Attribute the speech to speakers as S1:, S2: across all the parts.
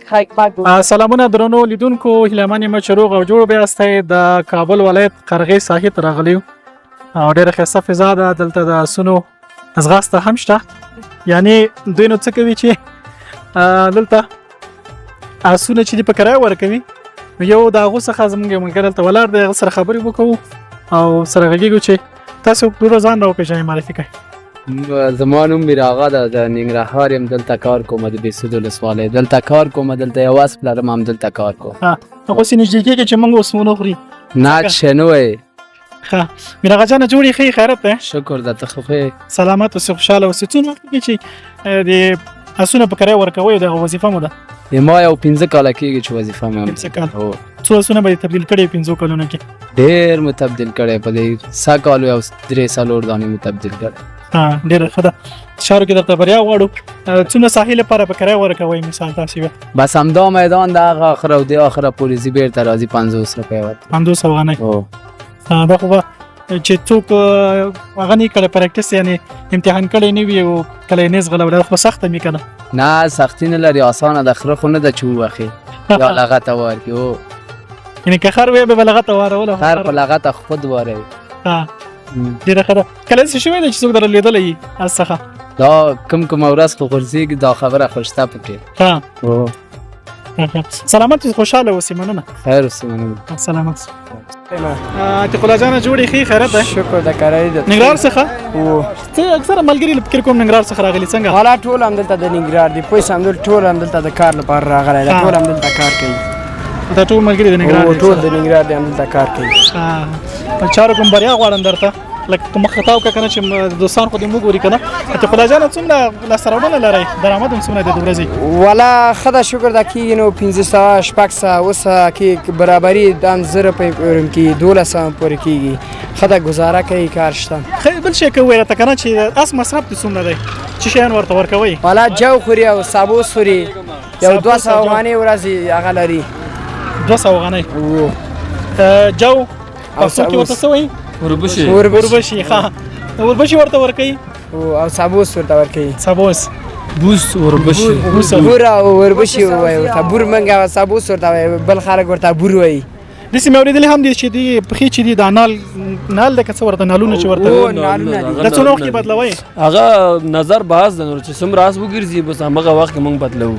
S1: سلامونه درنو لیدونکو، هیله من یم چې روغ او جوړ بیاستئ. د کابل ولایت قرغې ساحې ته راغلي یو او ډېره ښایسته فضا ده. دلته د آسونو ځغاسته هم شته. یعنې دوی نو څه کوي چې دلته آسونه چې دي په کرایه ورکوي. یو د هغو څخه زموږ یو ملګری دلته ولاړ دی، هغه سره خبرې وکړو او سره غږېږو چې تاسو ټول ځان راوپېژنئ، معرفي کړئ.
S2: زما نوم میر آغا ده، د ننګرهار یم. دلته کار کوم، د بېسود ولسوالۍ دلته کار کوم. دلته یو وس لرم، هم دلته کار کوم.
S1: اوس یې نږدې کېږي چې موږ اوس ونه خوري.
S2: نه شنو یې.
S1: ښه میر آغا جانه جوړې ښې خیرت دی؟
S2: شکر ده، ته خو ښې
S1: سلامت اوسې، خوشحاله اوسې. څومره وخت کېږي چې د آسونه په کرایه ورکوئ؟ دغه وظیفه مو ده؟
S2: ما یو 15 کاله کېږي چې وظیفه مې هم.
S1: 15 کال. څو آسونه به یې تبدیل کړي 15 کلونو کې؟
S2: ډېر مو تبدیل کړی، په دې 100 کالو یو 3-4 دانې مو تبدیل کړی.
S1: ډېره ښه ده. چارو کې درته بریا غواړو. څومره ساحې لپاره په کرایه ورکوئ مثال تاسې به؟
S2: بس همدا میدان د هغه آخره او د آخره پورې ځي، بېرته راځي 500 روپۍ ورته.
S1: 500 افغانۍ. دا خو به چې څوک هغه نه کړی پریکټس، یعنې امتحان کړی نه وي او کله یې نه زغلولی، خو سخته مې که نه؟
S2: نه سختي نه لري، اسانه ده. خره خو نه ده چې ووخې یا لغته وارکړي.
S1: یعنې که خر وی به لغته واروله؟
S2: خر په لغته خود واروي.
S1: ډېره ښه ده. کله داسې شوی دی چې څوک در لیدلی وي اس څخه؟
S2: دا کومه ورځ خو غورځېږي، دا خبره خو شته پکې.
S1: سلامت اوسې، خوشحاله اوسې. مننه.
S2: خیر اوسې، مننه.
S1: سلامت اوسې. عتیق الله جانه جوړې ښې خیرت دی؟
S3: شکر د کرایې ده.
S1: ننګرهار څخه؟ ته اکثره ملګري فکر کوم ننګرهار څخه راغلي، څنګه؟
S3: حالا ټول همدلته د ننګرهار دي، پوه شم ټول همدلته د کار لپاره راغلی دی، ټول همدلته کار کوي.
S1: دا ټول ملګري د ننګرهار دي؟
S3: ټول د ننګرهار دي، همدلته کار کوي.
S1: په چارو کوم بریا غواړم درته، لکه کوم خطا وکړه که نه چې دوستان خو دې موږ ګوري که نه. عتیق الله جانه څومره لاسته راوړنه لرئ؟ درآمد هم څومره دی د ورځې؟
S3: والا ښه ده، شکر ده. کېږي نو 1500 شپږ اوسه کې برابري د 1000 روپۍ کې 1200 پورې کېږي. ښه ده، ګزاره کوي، کار شته.
S1: بل شی که ووایه راته که نه چې اس مصرف دې څومره دی؟ څه شیان ورته ورکوئ؟
S3: والا جو خوري او سابوس خوري، یو 200 افغانۍ ورځې هغه لري.
S1: 200 افغانۍ جو او څوک ورته څه وایي؟
S3: وربشي.
S1: ښه وربشي ورته ورکوي
S3: او سابوس ورته ورکوي.
S1: سابوس
S3: بوس وربشي. بور او وربشي وایي ورته. بور منګه سابوس ورته وایي، بل خلک ورته بور وایي.
S1: داسې مې اورېدلي هم دي چې دي پښې چې دي دا نال دی که څه ورته نالونه چې ورته دا څومره وخت کې بدلوئ؟
S4: هغه نظر بحث ده نور چې څومره اس وګرځي بس همغه وخت کې موږ بدلوو.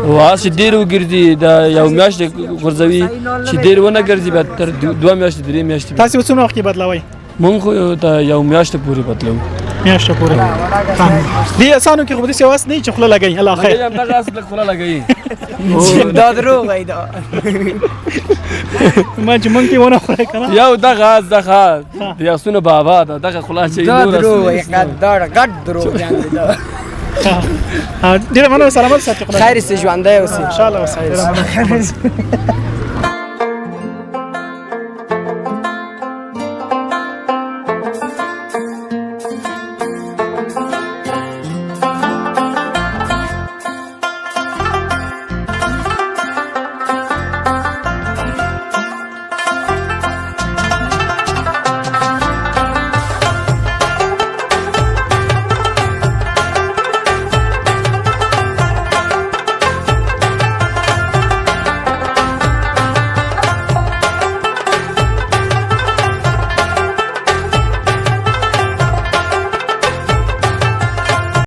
S4: او اس چې ډېر وګرځي دا یو میاشت غورځوي، چې ډېر ونه ګرځي بیا تر 2 میاشتې 3 میاشتې.
S1: تاسې به څومره وخت کې بدلوئ؟
S4: موږ خو ته یو میاشت پورې بدلوو.
S1: میاشت پورې. دې اسانو کې خو داسې اواز نه وي چې خوله لګوي. الله خیر.
S4: همدغه اس لږ خوله لګوي.
S3: دا دروغ دی. دا
S1: ما چې موږ کې ونه خورئ که نه؟
S4: یو دغه اس دغه د اسونو بابا ده، دغه خوله چې
S3: دا دروغ دی، ګډ دروغ دی.
S1: ډېره مننه. سلامت اوسه.
S3: خیر اوسې، ژوندی اوسې.
S1: خوشحاله اوسه.